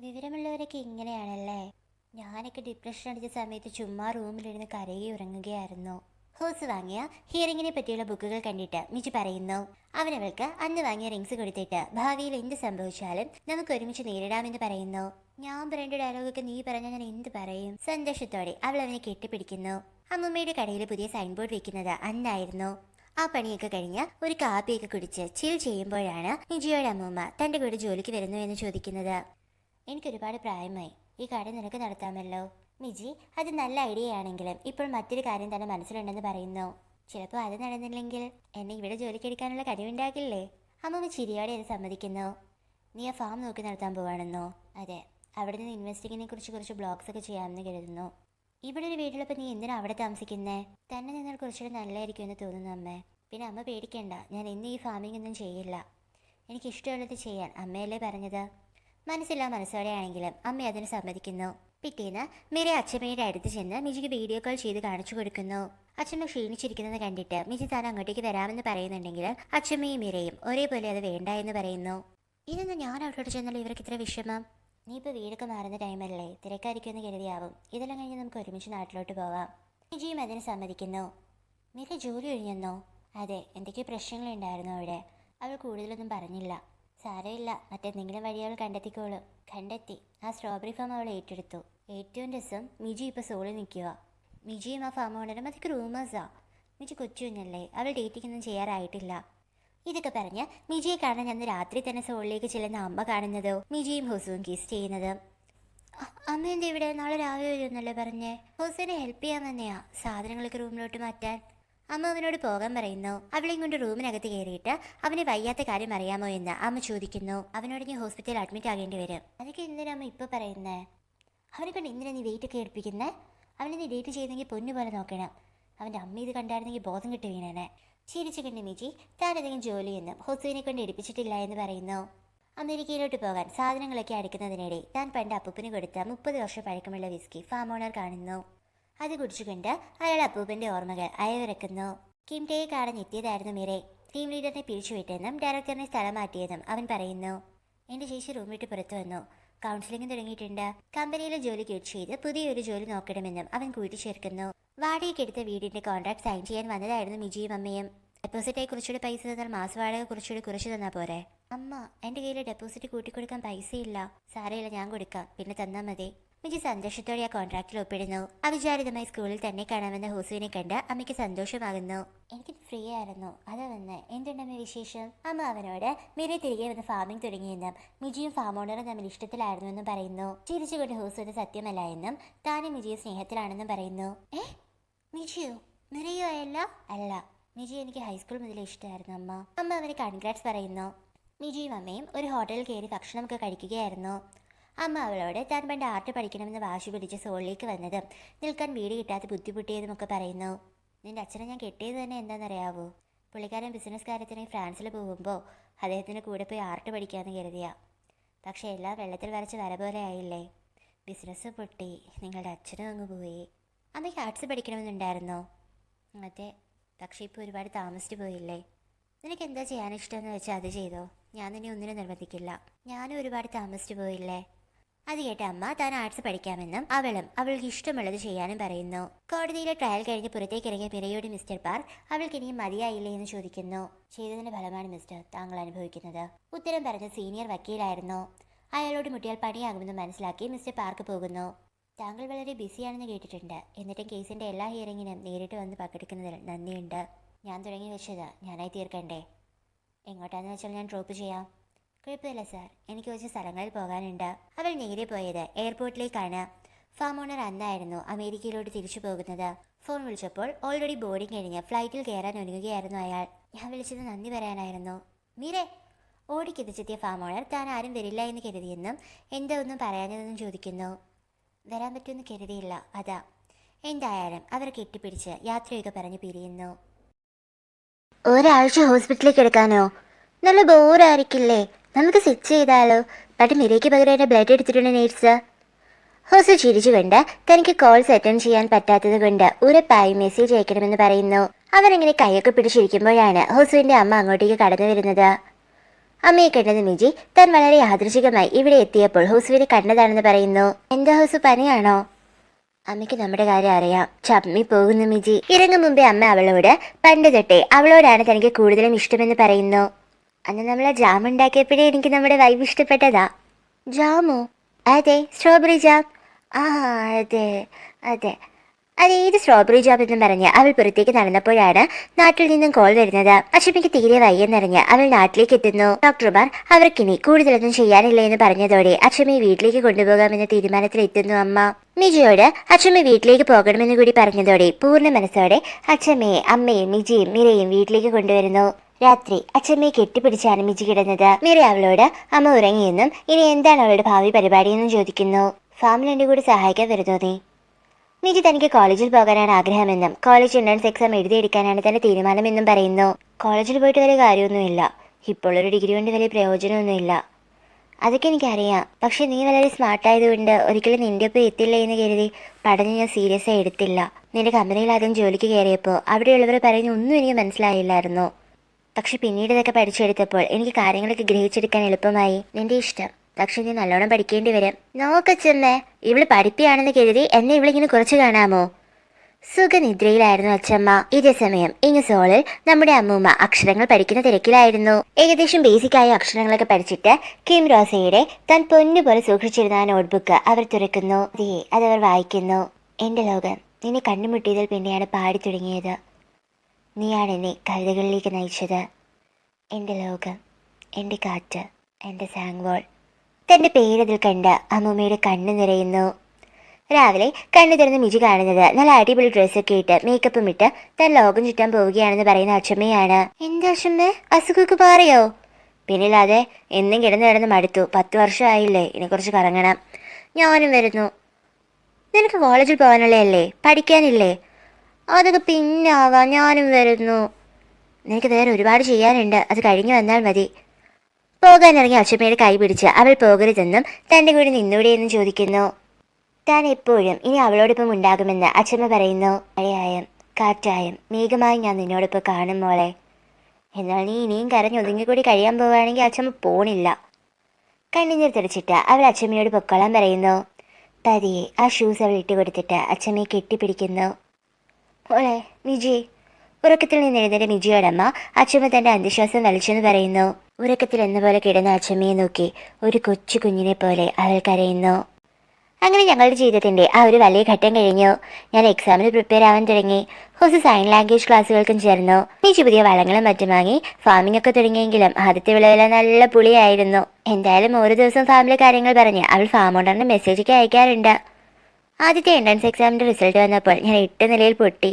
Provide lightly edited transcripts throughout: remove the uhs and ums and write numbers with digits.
വിവരമുള്ളവരൊക്കെ ഇങ്ങനെയാണല്ലേ. ഞാനൊക്കെ ഡിപ്രഷൻ അടിച്ച സമയത്ത് ചുമ്മാ റൂമിലിരുന്ന് കരയുകയും ഉറങ്ങുകയായിരുന്നു. ഹോസ് വാങ്ങിയ ഹിയറിങ്ങിനെ പറ്റിയുള്ള ബുക്കുകൾ കണ്ടിട്ട് മിജി പറയുന്നു. അവനവൾക്ക് അന്ന് വാങ്ങിയ റിങ്സ് കൊടുത്തിട്ട് ഭാവിയിൽ എന്ത് സംഭവിച്ചാലും നമുക്ക് ഒരുമിച്ച് നേരിടാമെന്ന് പറയുന്നു. ഞാൻ പറയേണ്ട ഡയലോഗൊക്കെ നീ പറഞ്ഞാൽ ഞാൻ എന്ത് പറയും? സന്തോഷത്തോടെ അവൾ അവനെ കെട്ടിപ്പിടിക്കുന്നു. അമ്മൂമ്മയുടെ കടയിൽ പുതിയ സൈൻ ബോർഡ് വെക്കുന്നത് അന്നായിരുന്നു. ആ പണിയൊക്കെ കഴിഞ്ഞ് ഒരു കാപ്പിയൊക്കെ കുടിച്ച് ചിൽ ചെയ്യുമ്പോഴാണ് മിജിയോടെ അമ്മൂമ്മ തൻ്റെ കൂടെ ജോലിക്ക് വരുന്നു എന്ന് ചോദിക്കുന്നത്. എനിക്കൊരുപാട് പ്രായമായി, ഈ കട നിനക്ക് നടത്താമല്ലോ. മിജി അത് നല്ല ഐഡിയ ആണെങ്കിലും ഇപ്പോൾ മറ്റൊരു കാര്യം തന്നെ മനസ്സിലുണ്ടെന്ന് പറയുന്നു. ചിലപ്പോൾ അത് നടന്നില്ലെങ്കിൽ എന്നെ ഇവിടെ ജോലിക്കെടുക്കാനുള്ള കഴിവുണ്ടാകില്ലേ? അമ്മമ്മ ചിരിയോടെ അത് സമ്മതിക്കുന്നു. നീ ആ ഫാം നോക്കി നടത്താൻ പോവാണെന്നോ? അതെ, അവിടെ നിന്ന് ഇൻവെസ്റ്റിങ്ങിനെ കുറിച്ച് കുറച്ച് ബ്ലോഗ്സ് ഒക്കെ ചെയ്യാമെന്ന് കരുതുന്നു. ഇവിടെ ഒരു വീട്ടിലപ്പോൾ നീ എന്തിനാ അവിടെ താമസിക്കുന്നേ? തന്നെ നിന്നാൽ കുറച്ചുകൂടെ നല്ലതായിരിക്കും എന്ന് തോന്നുന്നു അമ്മേ. പിന്നെ അമ്മ പേടിക്കേണ്ട, ഞാൻ ഇന്ന് ഈ ഫാമിംഗ് ഒന്നും ചെയ്യില്ല. എനിക്കിഷ്ടമുള്ളത് ചെയ്യാൻ അമ്മയല്ലേ പറഞ്ഞത്. മനസ്സില്ലാ മനസ്സോടെയാണെങ്കിലും അമ്മ അതിന് സമ്മതിക്കുന്നു. പിറ്റേന്ന് മിര അച്ഛമ്മയുടെ അടുത്ത് ചെന്ന് മിജിക്ക് വീഡിയോ കോൾ ചെയ്ത് കാണിച്ചു കൊടുക്കുന്നു. അച്ഛമ്മ ക്ഷീണിച്ചിരിക്കുന്നത് കണ്ടിട്ട് മിജി താൻ അങ്ങോട്ടേക്ക് വരാമെന്ന് പറയുന്നുണ്ടെങ്കിൽ അച്ഛമ്മയും മിരയും ഒരേപോലെ അത് വേണ്ട എന്ന് പറയുന്നു. ഇതെന്ന് ഞാൻ അവിടോട്ട് ചെന്നാൽ ഇവർക്ക് ഇത്ര വിഷമം? നീ ഇപ്പോൾ വീടൊക്കെ മാറുന്ന ടൈമല്ലേ, തിരക്കായിരിക്കുമെന്ന് കരുതിയാവും. ഇതെല്ലാം കഴിഞ്ഞ് നമുക്ക് ഒരുമിച്ച് നാട്ടിലോട്ട് പോവാം. മിജിയും അതിന് സമ്മതിക്കുന്നു. മിര ജോലി ഒഴിഞ്ഞെന്നോ? അതെ, എന്തൊക്കെയോ പ്രശ്നങ്ങളുണ്ടായിരുന്നു അവിടെ. അവൾ കൂടുതലൊന്നും പറഞ്ഞില്ല. സാരമില്ല, മറ്റെന്തെങ്കിലും വഴി അവൾ കണ്ടെത്തിക്കോളൂ. കണ്ടെത്തി. ആ സ്ട്രോബെറി ഫാം അവൾ ഏറ്റെടുത്തു. ഏറ്റവും രസം, മിജി ഇപ്പോൾ സോളിൽ നിൽക്കുക. മിജിയും ആ ഫാം ഓണറും അതൊക്കെ റൂമേഴ്സാ. മിജി കൊച്ചുകുഞ്ഞല്ലേ, അവൾ ഡേറ്റിങ്ങൊന്നും ചെയ്യാറായിട്ടില്ല. ഇതൊക്കെ പറഞ്ഞ് മിജിയെ കാണാൻ അന്ന് രാത്രി തന്നെ സോളിലേക്ക് ചെല്ലുന്ന അമ്മ കാണുന്നതോ മിജിയും ഹൊസുവും കിസ് ചെയ്യുന്നത്. അമ്മ എന്താ ഇവിടെ? നാളെ രാവിലെ വരുമെന്നല്ലേ പറഞ്ഞേ? ഹൊസുവിനെ ഹെൽപ്പ് ചെയ്യാൻ തന്നെയാ സാധനങ്ങളൊക്കെ റൂമിലോട്ട് മാറ്റാൻ. അമ്മ അവനോട് പോകാൻ പറയുന്നു. അവളെയും കൊണ്ട് റൂമിനകത്ത് കയറിയിട്ട് അവന് വയ്യാത്ത കാര്യം അറിയാമോ എന്ന് അമ്മ ചോദിക്കുന്നു. അവനോട് നീ ഹോസ്പിറ്റലിൽ അഡ്മിറ്റ് ആകേണ്ടി വരും. അതൊക്കെ എന്തിനാ അമ്മ ഇപ്പോൾ പറയുന്നേ? അവനെ കൊണ്ട് എന്തിനാ നീ വെയിറ്റ് ഒക്കെ എടുപ്പിക്കുന്നേ? അവനെ നീ ഡേറ്റ് ചെയ്തെങ്കിൽ പൊന്നു പോലെ നോക്കണം. അവൻ്റെ അമ്മ ഇത് കണ്ടായിരുന്നെങ്കിൽ ബോധം കിട്ടി വീണേനെ. ചിരിച്ചു കണ്ട് മിജി താനധികം ജോലിയൊന്നും ഹൊസുവിനെ കൊണ്ട് എടുപ്പിച്ചിട്ടില്ല എന്ന് പറയുന്നു. അമേരിക്കയിലോട്ട് പോകാൻ സാധനങ്ങളൊക്കെ അടുക്കുന്നതിനിടെ താൻ പണ്ട് അപ്പൂപ്പന് കൊടുത്ത 30 വർഷം പഴക്കമുള്ള വിസ്കി ഫാം ഓണർ കാണുന്നു. അത് കുടിച്ചുകൊണ്ട് അയാൾ അപ്പൂപ്പൻ്റെ ഓർമ്മകൾ അയവിറക്കുന്നു. കിംടയെ കാണാൻ എത്തിയതായിരുന്നു മിറെ. ടീം ലീഡറിനെ പിരിച്ചുവിട്ടെന്നും ഡയറക്ടറിനെ സ്ഥലം മാറ്റിയതും അവൻ പറയുന്നു. എൻ്റെ ചേച്ചി റൂം വിട്ട് പുറത്തു വന്നു. കൗൺസിലിംഗ് തുടങ്ങിയിട്ടുണ്ട്. കമ്പനിയിലെ ജോലി ക്വിറ്റ് ചെയ്ത് പുതിയൊരു ജോലി നോക്കണമെന്നും അവൻ കൂട്ടിച്ചേർക്കുന്നു. വാടകയ്ക്കെടുത്ത വീടിൻ്റെ കോൺട്രാക്ട് സൈൻ ചെയ്യാൻ വന്നതായിരുന്നു മിജിയും അമ്മയും. ഡെപ്പോസിറ്റായി കുറച്ചുകൂടി പൈസ തന്നാൽ മാസവാടക കുറച്ചുകൂടി കുറച്ച് തന്നാൽ പോരെ? അമ്മ, എൻ്റെ കയ്യിൽ ഡെപ്പോസിറ്റ് കൂട്ടിക്കൊടുക്കാൻ പൈസയില്ല. സാരമില്ല, ഞാൻ കൊടുക്കാം, പിന്നെ തന്നാൽ മതി. മിജി സന്തോഷത്തോടെ ആ കോൺട്രാക്റ്റിൽ ഒപ്പിടുന്നു. അവിചാരിതമായി സ്കൂളിൽ തന്നെ കാണാമെന്ന ഹോസുവിനെ കണ്ട് അമ്മയ്ക്ക് സന്തോഷമാകുന്നു. എനിക്ക് ഫ്രീ ആയിരുന്നു, അതാ വന്ന്. എന്തുണ്ടമ്മ വിശേഷം? അമ്മ അവനോട് മിരെ തിരികെ വന്ന് ഫാമിംഗ് തുടങ്ങിയെന്നും മിജിയും ഫാം ഓണറും തമ്മിൽ ഇഷ്ടത്തിലായിരുന്നു എന്നും പറയുന്നു. ചിരിച്ചുകൊണ്ട് ഹോസു അത് സത്യമല്ല എന്നും താനും മിജിയും സ്നേഹത്തിലാണെന്നും പറയുന്നു. മിജിയോ? മിറയോ അല്ല? അല്ല, മിജി എനിക്ക് ഹൈസ്കൂൾ മുതലേ ഇഷ്ടമായിരുന്നു അമ്മ. അമ്മ അവന് കൺഗ്രാറ്റ്സ് പറയുന്നു. മിജിയും അമ്മയും ഒരു ഹോട്ടലിൽ കയറി ഭക്ഷണമൊക്കെ കഴിക്കുകയായിരുന്നു. അമ്മ അവളോട് താൻ പണ്ട് ആർട്ട് പഠിക്കണമെന്ന് വാശി പിടിച്ച് സോളിലേക്ക് വന്നതും നിൽക്കാൻ വീട് കിട്ടാതെ ബുദ്ധിമുട്ടിയതുമൊക്കെ പറയുന്നു. നിന്റെ അച്ഛനെ ഞാൻ കെട്ടിയത് തന്നെ എന്താണെന്നറിയാവോ? പുള്ളിക്കാരൻ ബിസിനസ് കാര്യത്തിന് ഫ്രാൻസിൽ പോകുമ്പോൾ അദ്ദേഹത്തിൻ്റെ കൂടെ പോയി ആർട്ട് പഠിക്കാമെന്ന് കരുതിയ. പക്ഷേ എല്ലാം വെള്ളത്തിൽ വരച്ച് വര പോലെ ആയില്ലേ. ബിസിനസ് പൊട്ടി, നിങ്ങളുടെ അച്ഛനും അങ്ങ് പോയി. അമ്മയ്ക്ക് ആർട്സ് പഠിക്കണമെന്നുണ്ടായിരുന്നോ? അതെ, പക്ഷേ ഇപ്പോൾ ഒരുപാട് താമസിച്ചു പോയില്ലേ. നിനക്ക് എന്താ ചെയ്യാനിഷ്ടമെന്ന് വെച്ചാൽ അത് ചെയ്തോ. ഞാൻ നിന്നെ ഒന്നിനും നിർബന്ധിക്കില്ല. ഞാനും ഒരുപാട് താമസിച്ചു പോയില്ലേ. അത് കേട്ട അമ്മ താൻ ആർട്സ് പഠിക്കാമെന്നും അവൾക്ക് ഇഷ്ടമുള്ളത് ചെയ്യാനും പറയുന്നു. കോടതിയിലെ ട്രയൽ കഴിഞ്ഞ് പുറത്തേക്ക് ഇറങ്ങിയ മിറയോട് മിസ്റ്റർ പാർ അവൾക്ക് ഇനിയും മതിയായില്ലേ എന്ന് ചോദിക്കുന്നു. ചെയ്തതിന്റെ ഫലമാണ് മിസ്റ്റർ താങ്കൾ അനുഭവിക്കുന്നത്. ഉത്തരം പറഞ്ഞ സീനിയർ വക്കീലായിരുന്നു. അയാളോട് മുട്ടിയാൽ പണിയാകുമെന്ന് മനസ്സിലാക്കി മിസ്റ്റർ പാർക്ക് പോകുന്നു. താങ്കൾ വളരെ ബിസിയാണെന്ന് കേട്ടിട്ടുണ്ട്. എന്നിട്ടും കേസിന്റെ എല്ലാ ഹിയറിങ്ങിനും നേരിട്ട് വന്ന് പങ്കെടുക്കുന്നതിൽ നന്ദിയുണ്ട്. ഞാൻ തുടങ്ങി വെച്ചത് ഞാനായി തീർക്കണ്ടേ? എങ്ങോട്ടാന്ന് വെച്ചാൽ ഞാൻ ഡ്രോപ്പ് ചെയ്യാം. കുഴപ്പമില്ല സാർ, എനിക്ക് കുറച്ച് സ്ഥലങ്ങളിൽ പോകാനുണ്ട്. അവൾ നേരെ പോയത് എയർപോർട്ടിലേക്കാണ്. ഫാം ഓണർ അന്നായിരുന്നു അമേരിക്കയിലോട്ട് തിരിച്ചു പോകുന്നത്. ഫോൺ വിളിച്ചപ്പോൾ ഓൾറെഡി ബോർഡിംഗ് കഴിഞ്ഞ് ഫ്ലൈറ്റിൽ കയറാൻ ഒരുങ്ങുകയായിരുന്നു അയാൾ. ഞാൻ വിളിച്ചത് നന്ദി പറയാനായിരുന്നു. മീരെ ഓടിക്കെത്തിച്ചെത്തിയ ഫാം ഓണർ താൻ ആരും വരില്ല എന്ന് കരുതിയെന്നും എന്താ ഒന്നും പറയാഞ്ഞതെന്നും ചോദിക്കുന്നു. വരാൻ പറ്റുമെന്ന് കരുതിയില്ല, അതാ. എന്തായാലും അവർ കെട്ടിപ്പിടിച്ച് യാത്രയൊക്കെ പറഞ്ഞ് പിരിയുന്നു. ഒരാഴ്ച ഹോസ്പിറ്റലിലേക്ക് എടുക്കാനോ? നല്ല ബോറായിരിക്കില്ലേ? നമുക്ക് സ്വിച്ച് ചെയ്താലോ? ബട്ട് മിരയ്ക്ക് പകരം എൻ്റെ ബ്ലഡ് എടുത്തിട്ടുണ്ട് നേഴ്സ്. ഹോസു ചിരിച്ചുകൊണ്ട് തനിക്ക് കോൾസ് അറ്റൻഡ് ചെയ്യാൻ പറ്റാത്തത് കൊണ്ട് ഉറപ്പായി മെസ്സേജ് അയക്കണമെന്ന് പറയുന്നു. അവരങ്ങനെ കൈയൊക്കെ പിടിച്ചിരിക്കുമ്പോഴാണ് ഹോസുവിൻ്റെ അമ്മ അങ്ങോട്ടേക്ക് കടന്നു വരുന്നത്. അമ്മയെ കണ്ടത് മിജി താൻ വളരെ യാദൃശികമായി ഇവിടെ എത്തിയപ്പോൾ ഹൗസുവിനെ കണ്ടതാണെന്ന് പറയുന്നു. എന്താ ഹൗസു, പനിയാണോ? അമ്മയ്ക്ക് നമ്മുടെ കാര്യം അറിയാം. ചമ്മി പോകുന്നു മിജി. ഇറങ്ങും മുമ്പേ അമ്മ അവളോട് പണ്ട് തൊട്ടേ അവളോടാണ് തനിക്ക് കൂടുതലും ഇഷ്ടമെന്ന് പറയുന്നു. അന്ന് നമ്മൾ ജാം ഉണ്ടാക്കിയപ്പോഴേ എനിക്ക് നമ്മുടെ വൈബ് ഇഷ്ടപ്പെട്ടതാ. ജാമോ? അതെ, സ്ട്രോബെറി ജാം. ആ അതെ അതെ, അതേത് സ്ട്രോബെറി ജാം എന്നും പറഞ്ഞ് അവൾ പുറത്തേക്ക് നടന്നപ്പോഴാണ് നാട്ടിൽ നിന്നും കോൾ വരുന്നത്. അശ്വമിക്ക് തീരെ വയ്യെന്നറിഞ്ഞ് അവൾ നാട്ടിലേക്ക് എത്തുന്നു. ഡോക്ടർമാർ അവർക്കിനി കൂടുതലൊന്നും ചെയ്യാനില്ല എന്ന് പറഞ്ഞതോടെ അശ്വമിയെ വീട്ടിലേക്ക് കൊണ്ടുപോകാമെന്ന തീരുമാനത്തിലെത്തുന്നു അമ്മ. മിജിയോട് അച്ഛമ്മ വീട്ടിലേക്ക് പോകണമെന്ന് കൂടി പറഞ്ഞതോടെ പൂർണ്ണ മനസ്സോടെ അച്ഛമ്മയെ അമ്മയും മിജിയും മിരയും വീട്ടിലേക്ക് കൊണ്ടുവരുന്നു. രാത്രി അച്ഛമ്മയെ കെട്ടിപ്പിടിച്ചാണ് മിജി കിടന്നത്. മിര അവളോട് അമ്മ ഉറങ്ങിയെന്നും ഇനി എന്താണ് അവളുടെ ഭാവി പരിപാടിയെന്നും ചോദിക്കുന്നു. ഫാമിൽ എൻ്റെ കൂടെ സഹായിക്കാൻ വരുന്നോ നീ? മിജി തനിക്ക് കോളേജിൽ പോകാനാണ് ആഗ്രഹമെന്നും കോളേജ് എൻട്രൻസ് എക്സാം എഴുതിയെടുക്കാനാണ് തന്റെ തീരുമാനമെന്നും പറയുന്നു. കോളേജിൽ പോയിട്ട് വലിയ കാര്യമൊന്നുമില്ല, ഇപ്പോൾ ഒരു ഡിഗ്രി കൊണ്ട് വലിയ പ്രയോജനമൊന്നുമില്ല. അതൊക്കെ എനിക്കറിയാം, പക്ഷെ നീ വളരെ സ്മാർട്ടായതുകൊണ്ട് ഒരിക്കലും നിന്റെ ഒപ്പം എത്തില്ല എന്ന് കരുതി പഠനം ഞാൻ സീരിയസ് ആയി എടുത്തില്ല. നിന്റെ കമ്പനിയിൽ ആദ്യം ജോലിക്ക് കയറിയപ്പോൾ അവിടെയുള്ളവർ പറയുന്ന ഒന്നും എനിക്ക് മനസ്സിലായില്ലായിരുന്നു. പക്ഷെ പിന്നീട് ഇതൊക്കെ പഠിച്ചെടുത്തപ്പോൾ എനിക്ക് കാര്യങ്ങളൊക്കെ ഗ്രഹിച്ചെടുക്കാൻ എളുപ്പമായി. നിന്റെ ഇഷ്ടം, പക്ഷെ നീ നല്ലോണം പഠിക്കേണ്ടി വരും. നോക്കച്ചമ്മേ, ഇവള് പഠിപ്പിയാണെന്ന് കരുതി എന്നെ ഇവളിങ്ങനെ കുറച്ച് കാണാമോ? സുഖനിദ്രയിലായിരുന്നു അച്ഛമ്മ. ഇതേ സമയം ഇങ്ങ് സോളിൽ നമ്മുടെ അമ്മൂമ്മ അക്ഷരങ്ങൾ പഠിക്കുന്ന തിരക്കിലായിരുന്നു. ഏകദേശം ബേസിക്കായ അക്ഷരങ്ങളൊക്കെ പഠിച്ചിട്ട് കിം റോസയുടെ താൻ പൊന്നുപോലെ സൂക്ഷിച്ചിരുന്ന ആ നോട്ട്ബുക്ക് അവർ തുറക്കുന്നു. അതവർ വായിക്കുന്നു. എന്റെ ലോകം നിന്നെ കണ്ടുമുട്ടിയതിൽ പിന്നെയാണ് പാടി തുടങ്ങിയത്. നീയാണ് എന്നെ കവിതകളിലേക്ക് നയിച്ചത്. എന്റെ ലോകം, എന്റെ കാറ്റ്, എന്റെ സാങ്വോൾ. തന്റെ പേരതിൽ കണ്ട് അമ്മൂമ്മയുടെ കണ്ണ് നിറയുന്നു. രാവിലെ കണ്ണു തുറന്ന് മിജി കാണുന്നത് നല്ല അടിപൊളി ഡ്രസ്സൊക്കെ ഇട്ട് മേക്കപ്പും ഇട്ട് താൻ ലോകം ചുറ്റാൻ പോവുകയാണെന്ന് പറയുന്ന അച്ഛമ്മയാണ്. എന്താ അച്ഛമ്മേ, അസുഖമൊക്കെ മാറിയോ? പിന്നില്ലാതെ എന്നും കിടന്ന് മടുത്തു. 10 വർഷമായില്ലേ, ഇനി കുറച്ച് കറങ്ങണം. ഞാനും വരുന്നു. നിനക്ക് കോളേജിൽ പോകാനുള്ളതല്ലേ, പഠിക്കാനില്ലേ? അതൊക്കെ പിന്നാവാം, ഞാനും വരുന്നു. നിനക്ക് വേറെ ഒരുപാട് ചെയ്യാനുണ്ട്, അത് കഴിഞ്ഞു വന്നാൽ മതി. പോകാനിറങ്ങി അച്ഛമ്മയുടെ കൈ പിടിച്ച് അവൾ പോകരുതെന്നും തൻ്റെ കൂടെ നിന്നൂടെയെന്നും ചോദിക്കുന്നു. താൻ എപ്പോഴും ഇനി അവളോടൊപ്പം ഉണ്ടാകുമെന്ന് അച്ഛമ്മ പറയുന്നു. മഴയായും കാറ്റായും മേഘമായും ഞാൻ നിന്നോടൊപ്പം കാണും മോളെ. എന്നാൽ നീ ഇനിയും കരഞ്ഞൊതുങ്ങിക്കൂടി കഴിയാൻ പോവുകയാണെങ്കിൽ അച്ഛമ്മ പോണില്ല. കണ്ണുനീർ തെറിച്ചിട്ട് അവൾ അച്ഛമ്മയോട് പൊക്കോളാൻ പറയുന്നു. പതിയെ ആ ഷൂസ് അവൾ ഇട്ട് കൊടുത്തിട്ട് അച്ഛമ്മയെ കെട്ടിപ്പിടിക്കുന്നു. മോളെ മിജി. ഉറക്കത്തിൽ നിന്ന് എഴുന്നേറ്റ മിജിയോടമ്മ അച്ഛമ്മ തൻ്റെ അന്ധശ്വാസം വലിച്ചെന്ന് പറയുന്നു. ഉറക്കത്തിൽ എന്ന പോലെ കിടന്ന അച്ഛമ്മയെ നോക്കി ഒരു കൊച്ചു കുഞ്ഞിനെ പോലെ അവൾ കരയുന്നു. അങ്ങനെ ഞങ്ങളുടെ ജീവിതത്തിൻ്റെ ആ ഒരു വലിയ ഘട്ടം കഴിഞ്ഞു. ഞാൻ എക്സാമിന് പ്രിപ്പയർ ആവാൻ തുടങ്ങി. കുറച്ച് സൈൻ ലാംഗ്വേജ് ക്ലാസ്സുകൾക്കും ചേർന്നു. മിജി പുതിയ വളങ്ങളും മറ്റും വാങ്ങി ഫാമിംഗ് ഒക്കെ തുടങ്ങിയെങ്കിലും ആദ്യത്തെ വിളവെല്ലാം നല്ല പുളിയായിരുന്നു. എന്തായാലും ഓരോ ദിവസം ഫാമിലെ കാര്യങ്ങൾ പറഞ്ഞ് അവൾ ഫാം ഓണറിന് മെസ്സേജൊക്കെ അയക്കാറുണ്ട്. ആദ്യത്തെ എൻട്രൻസ് എക്സാമിൻ്റെ റിസൾട്ട് വന്നപ്പോൾ ഞാൻ 8 നിലയിൽ പൊട്ടി.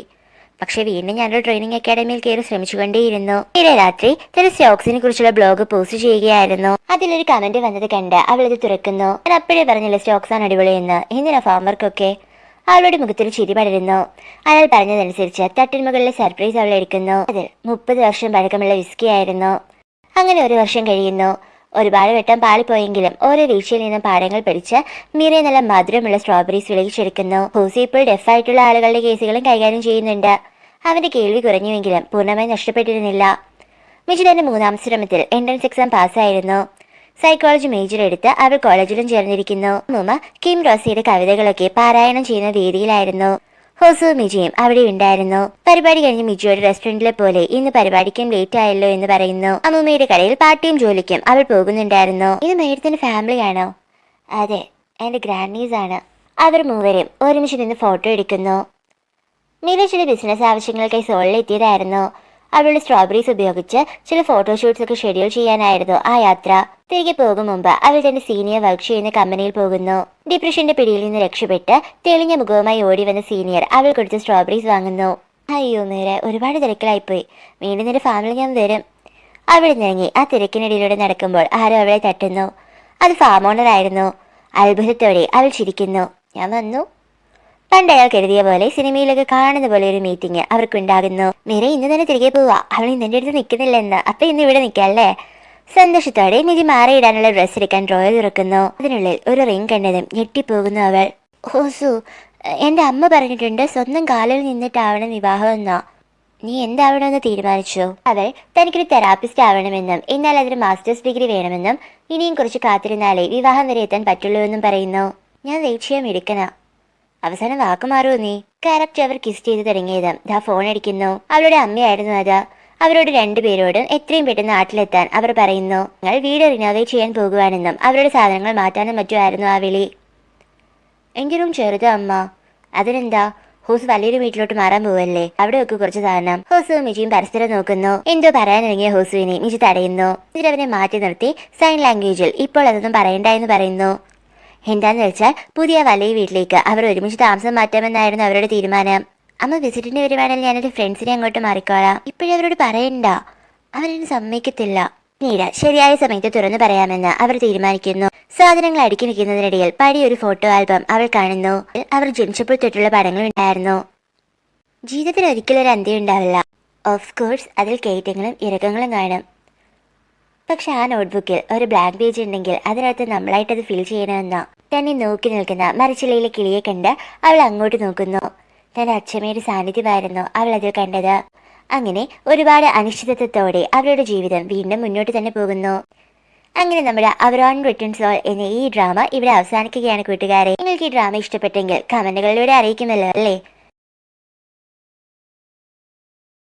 പക്ഷെ വീണ്ടും ഞാനൊരു ട്രെയിനിങ് അക്കാഡമിയിൽ കയറി ശ്രമിച്ചുകൊണ്ടേയിരുന്നു. ഇന്നലെ രാത്രി തന്റെ സ്റ്റോക്സിനെ കുറിച്ചുള്ള ബ്ലോഗ് പോസ്റ്റ് ചെയ്യുകയായിരുന്നു. അതിലൊരു കമന്റ് വന്നത് കണ്ട് അവളത് തുറക്കുന്നു. ഞാൻ അപ്പോഴേ പറഞ്ഞില്ല സ്റ്റോക്സാണ് അടിപൊളിയെന്ന്. എന്തിനാ ഫാം വർക്കൊക്കെ? അവളുടെ മുഖത്തിൽ ചിരി പടരുന്നു. അയാൾ പറഞ്ഞതനുസരിച്ച് തട്ടിന് മുകളിലെ സർപ്രൈസ് അവൾ എടുക്കുന്നു. അതിൽ 30 വർഷം പഴക്കമുള്ള വിസ്കി ആയിരുന്നു. അങ്ങനെ ഒരു വർഷം കഴിയുന്നു. ഒരുപാട് വട്ടം പാളിപ്പോയെങ്കിലും ഓരോ വീഴ്ചയിൽ നിന്നും പാഠങ്ങൾ പഠിച്ച് മീറെ നല്ല മധുരമുള്ള സ്ട്രോബെറീസ് വിളയിച്ചെടുക്കുന്നു. ഹൂസി ഇപ്പോൾ ഡെഫായിട്ടുള്ള ആളുകളുടെ കേസുകളും കൈകാര്യം ചെയ്യുന്നുണ്ട്. അവന്റെ കേൾവി കുറഞ്ഞുവെങ്കിലും പൂർണ്ണമായി നഷ്ടപ്പെട്ടിരുന്നില്ല. മിജി തന്റെ 3ാം ശ്രമത്തിൽ എൻട്രൻസ് എക്സാം പാസ്സായിരുന്നു. സൈക്കോളജി മേജർ എടുത്ത് അവൾ കോളേജിലും ചേർന്നിരിക്കുന്നു. അമ്മൂമ്മ കിം റോസിയുടെ കവിതകളൊക്കെ പാരായണം ചെയ്യുന്ന വേദിയിലായിരുന്നു. ഹോസുവും മിജിയും അവിടെ ഉണ്ടായിരുന്നു. പരിപാടി കഴിഞ്ഞ് മിജിയോട് റെസ്റ്റോറന്റിലെ പോലെ ഇന്ന് പരിപാടിക്കും ലേറ്റ് ആയല്ലോ എന്ന് പറയുന്നു. അമ്മൂമ്മയുടെ കടയിൽ പാർട്ടിയും ജോലിക്കും അവൾ പോകുന്നുണ്ടായിരുന്നു. ഇത് മേഡത്തിന്റെ ഫാമിലിയാണോ? അതെ, എന്റെ ഗ്രാൻഡ് നീസ് ആണ്. അവർ മൂവരും ഒരുമിച്ച് നിന്ന് ഫോട്ടോ എടുക്കുന്നു. മീര ചില ബിസിനസ് ആവശ്യങ്ങൾക്കായി സോളിൽ എത്തിയതായിരുന്നു. അവളുടെ സ്ട്രോബെറീസ് ഉപയോഗിച്ച് ചില ഫോട്ടോഷൂട്ട്സ് ഒക്കെ ഷെഡ്യൂൾ ചെയ്യാനായിരുന്നു ആ യാത്ര. തിരികെ പോകും മുമ്പ് അവൾ തന്റെ സീനിയർ വർക്ക് ചെയ്യുന്ന കമ്പനിയിൽ പോകുന്നു. ഡിപ്രഷന്റെ പിടിയിൽ നിന്ന് രക്ഷപ്പെട്ട് തെളിഞ്ഞ മുഖവുമായി ഓടി വന്ന സീനിയർ അവൾ കൊടുത്ത് സ്ട്രോബെറീസ് വാങ്ങുന്നു. അയ്യോ മീര, ഒരുപാട് തിരക്കിലായിപ്പോയി. വീണ്ടും നിന്റെ ഫാമിലി ഞാൻ വരും. അവിടെ നിറങ്ങി ആ തിരക്കിനിടയിലൂടെ നടക്കുമ്പോൾ ആരോ അവളെ തട്ടുന്നു. അത് ഫാം ഓണർ ആയിരുന്നു. അത്ഭുതത്തോടെ അവൾ ചിരിക്കുന്നു. ഞാൻ വന്നു. പണ്ട് അയാൾ കരുതിയ പോലെ സിനിമയിലൊക്കെ കാണുന്ന പോലെ ഒരു മീറ്റിംഗ് അവർക്കുണ്ടാകുന്നു. മീര ഇന്ന് തന്നെ തിരികെ പോവാ. അവൾ ഇന്നെ അടുത്ത് നിൽക്കുന്നില്ലെന്ന്. അപ്പൊ ഇന്ന് ഇവിടെ നിൽക്കല്ലേ? സന്തോഷത്തോടെ മിജി മാറിയിടാനുള്ള ഡ്രസ്സ് എടുക്കാൻ ഡ്രോയർ തുറക്കുന്നു. അതിനുള്ളിൽ ഒരു റിംഗ് കണ്ടതും ഞെട്ടിപ്പോകുന്നു അവൾ. ഓസു, എന്റെ അമ്മ പറഞ്ഞിട്ടുണ്ട് സ്വന്തം കാലിൽ നിന്നിട്ടാവണം വിവാഹം എന്നാ. നീ എന്താവണമെന്ന് തീരുമാനിച്ചോ? അവൾ തനിക്കൊരു തെറാപ്പിസ്റ്റ് ആവണമെന്നും എന്നാൽ അതിന് മാസ്റ്റേഴ്സ് ഡിഗ്രി വേണമെന്നും ഇനിയും കുറച്ച് കാത്തിരുന്നാലേ വിവാഹം വരെ എത്താൻ പറ്റുള്ളൂ എന്നും പറയുന്നു. ഞാൻ വെയിറ്റ് ചെയ്യാൻ എടുക്കണ. അവസാനം വാക്ക് മാറുമോ നീ? കറക്റ്റ് അവർ കിസ് ചെയ്ത് തുടങ്ങിയത് ദാ ഫോൺ അടിക്കുന്നു. അവളുടെ അമ്മയായിരുന്നു അത്. അവരോട് രണ്ടുപേരോടും എത്രയും പെട്ടെന്ന് നാട്ടിലെത്താൻ അവർ പറയുന്നു. ഞങ്ങൾ വീട് റിനോവേറ്റ് ചെയ്യാൻ പോകുവാണെന്നും അവരുടെ സാധനങ്ങൾ മാറ്റാനും മറ്റുമായിരുന്നു ആ വിളി. എന്റെ റൂം ചെറുത് അമ്മ. അതിനെന്താ? ഹോസ് വലിയൊരു വീട്ടിലോട്ട് മാറാൻ പോവല്ലേ, അവിടെ വെക്ക് കുറച്ച് സാധനം. ഹോസും മിജിയും പരസ്പരം നോക്കുന്നു. എന്തോ പറയാനിറങ്ങിയ ഹോസുവിനെ മിജി തടയുന്നു. അവനെ മാറ്റി നിർത്തി സൈൻ ലാംഗ്വേജിൽ ഇപ്പോൾ അതൊന്നും പറയണ്ട എന്ന് പറയുന്നു. എന്താന്ന് വെച്ചാൽ പുതിയ വലിയ വീട്ടിലേക്ക് അവർ ഒരുമിച്ച് താമസം മാറ്റാമെന്നായിരുന്നു അവരുടെ തീരുമാനം. അമ്മ വിസിറ്റിന് വരുവാണെങ്കിൽ ഞാനൊരു ഫ്രണ്ട്സിനെ അങ്ങോട്ട് മാറിക്കോളാം. ഇപ്പോഴും അവരോട് പറയണ്ട, അവരെന്നെ സമ്മതിക്കത്തില്ല. നീര ശരിയായ സമയത്ത് തുറന്നു പറയാമെന്ന് അവർ തീരുമാനിക്കുന്നു. സാധനങ്ങൾ അടുക്കി നിൽക്കുന്നതിനിടയിൽ പഴയൊരു ഫോട്ടോ ആൽബം അവൾ കാണുന്നു. അവർ ജനിച്ചപ്പോൾ തൊട്ടുള്ള പടങ്ങൾ ഉണ്ടായിരുന്നു. ജീവിതത്തിൽ ഒരിക്കലും ഒരു അന്ത്യം ഉണ്ടാവില്ല. ഓഫ് കോഴ്സ് അതിൽ കയറ്റങ്ങളും ഇറക്കങ്ങളും കാണും. പക്ഷെ ആ നോട്ട്ബുക്കിൽ ഒരു ബ്ലാക്ക് പേജ് ഉണ്ടെങ്കിൽ അതിനകത്ത് നമ്മളായിട്ടത് ഫിൽ ചെയ്യണമെന്നോ. തന്നെ നോക്കി നിൽക്കുന്ന മരച്ചില്ലയിലെ കിളിയെ കണ്ട് അവൾ അങ്ങോട്ട് നോക്കുന്നു. തന്റെ അച്ഛമ്മയുടെ സാന്നിധ്യമായിരുന്നു അവൾ അതിൽ കണ്ടത്. അങ്ങനെ ഒരുപാട് അനിശ്ചിതത്വത്തോടെ അവരുടെ ജീവിതം വീണ്ടും മുന്നോട്ട് തന്നെ പോകുന്നു. അങ്ങനെ നമ്മുടെ അവർ ഓൺ റിട്ടേൺ സോൾ എന്ന ഈ ഡ്രാമ ഇവിടെ അവസാനിക്കുകയാണ് കൂട്ടുകാരെ. നിങ്ങൾക്ക് ഈ ഡ്രാമ ഇഷ്ടപ്പെട്ടെങ്കിൽ കമന്റുകളിലൂടെ അറിയിക്കുമല്ലോ അല്ലേ?